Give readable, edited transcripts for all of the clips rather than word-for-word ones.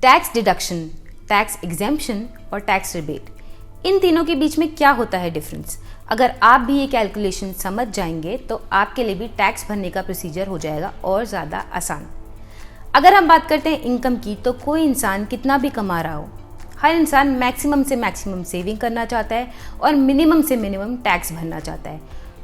Tax deduction, tax exemption और tax rebate, इन तीनों के बीच में क्या होता है डिफरेंस? अगर आप भी ये कैलकुलेशन समझ जाएंगे तो आपके लिए भी टैक्स भरने का प्रोसीजर हो जाएगा और ज़्यादा आसान। अगर हम बात करते हैं इनकम की, तो कोई इंसान कितना भी कमा रहा हो, हर इंसान मैक्सिमम से मैक्सिमम सेविंग करना चाहता है और मिनिमम से मिनिमम टैक्स भरना चाहता है।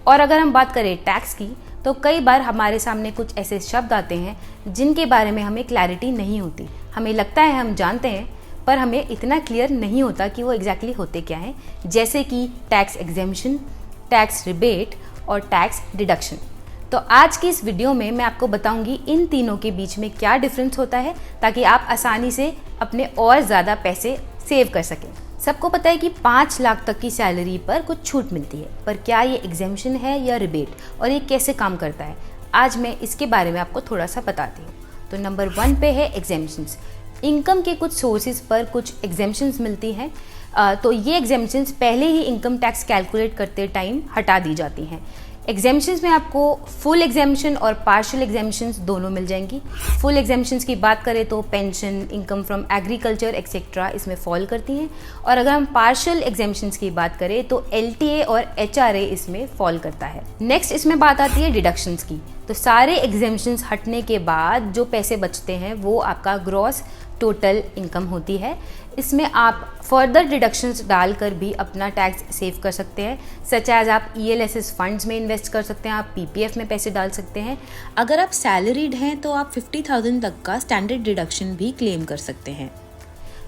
और अगर हम बात करें टैक्स की, तो कई बार हमारे सामने कुछ ऐसे शब्द आते हैं जिनके बारे में हमें क्लैरिटी नहीं होती। हमें लगता है हम जानते हैं, पर हमें इतना क्लियर नहीं होता कि वो एग्जैक्टली होते क्या हैं, जैसे कि टैक्स एग्जेम्पशन, टैक्स रिबेट और टैक्स डिडक्शन। तो आज की इस वीडियो में मैं आपको बताऊंगी इन तीनों के बीच में क्या डिफरेंस होता है, ताकि आप आसानी से अपने और ज़्यादा पैसे सेव कर सकें। सबको पता है कि 5 लाख तक की सैलरी पर कुछ छूट मिलती है, पर क्या ये एग्जेम्पशन है या रिबेट, और ये कैसे काम करता है, आज मैं इसके बारे में आपको थोड़ा सा बताती हूँ। तो नंबर 1 पे है एग्जेम्पशंस। इनकम के कुछ सोर्सेज पर कुछ एग्जेम्पशंस मिलती हैं, तो ये एग्जेम्पशंस पहले ही इनकम टैक्स कैलकुलेट करते टाइम हटा दी जाती हैं। एग्जेम्पशंस में आपको फुल एग्जेम्पशन और पार्शियल एग्जेम्पशंस दोनों मिल जाएंगी। फुल एग्जेम्पशंस की बात करें तो pension, income from agriculture etcetera इसमें फॉल करती हैं, और अगर हम पार्शियल एग्जेम्पशंस की बात करें तो LTA और HRA इसमें फॉल करता है। नेक्स्ट इसमें बात आती है डिडक्शंस की। तो सारे एग्जेम्पशंस हटने के बाद जो पैसे बचते हैं वो आपका ग्रॉस टोटल इनकम होती है। इसमें आप फर्दर डिडक्शंस डालकर भी अपना टैक्स सेव कर सकते हैं, सच एज आप ELSS फंड्स में इन्वेस्ट कर सकते हैं, आप PPF में पैसे डाल सकते हैं। अगर आप सैलरीड हैं तो आप 50,000 तक का स्टैंडर्ड डिडक्शन भी क्लेम कर सकते हैं।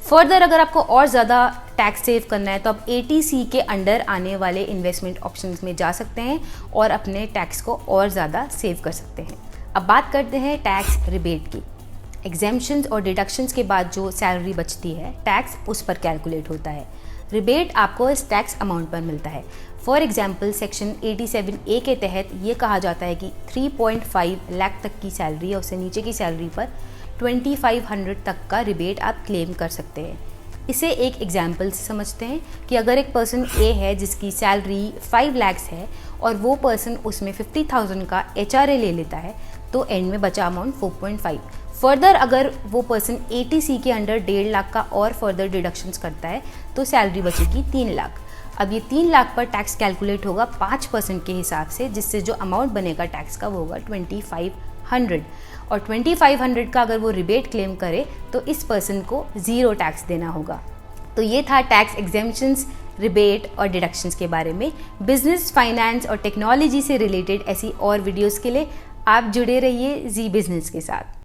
फर्दर अगर आपको और ज़्यादा टैक्स सेव करना है तो आप ATC के अंडर आने वाले इन्वेस्टमेंट ऑप्शंस में जा सकते हैं और अपने टैक्स को और ज़्यादा सेव कर सकते हैं। अब बात करते हैं टैक्स रिबेट की। एग्जेम्पशंस और डिडक्शंस के बाद जो सैलरी बचती है, टैक्स उस पर कैलकुलेट होता है। रिबेट आपको इस टैक्स अमाउंट पर मिलता है। फॉर एग्जांपल सेक्शन 87A के तहत ये कहा जाता है कि 3.5 लाख तक की सैलरी या उससे नीचे की सैलरी पर 2500 तक का रिबेट आप क्लेम कर सकते हैं। इसे एक एग्जाम्पल से समझते हैं कि अगर एक पर्सन A है जिसकी सैलरी 5 लाख है और वो पर्सन उसमें 50,000 का HRA ले लेता है, तो एंड में बचा अमाउंट 4.5। फर्दर अगर वो पर्सन ATC के अंडर 1.5 लाख का और फर्दर डिडक्शंस करता है तो सैलरी बचेगी 3 लाख। अब ये 3 लाख पर टैक्स कैलकुलेट होगा 5% के हिसाब से, जिससे जो अमाउंट बनेगा टैक्स का वो होगा 2500, और 2500 का अगर वो रिबेट क्लेम करे तो इस पर्सन को 0 टैक्स देना होगा। तो ये था टैक्स एग्जेम्पशंस, रिबेट और डिडक्शंस के बारे में। बिजनेस, फाइनेंस और टेक्नोलॉजी से रिलेटेड ऐसी और वीडियोस के लिए आप जुड़े रहिए जी बिजनेस के साथ।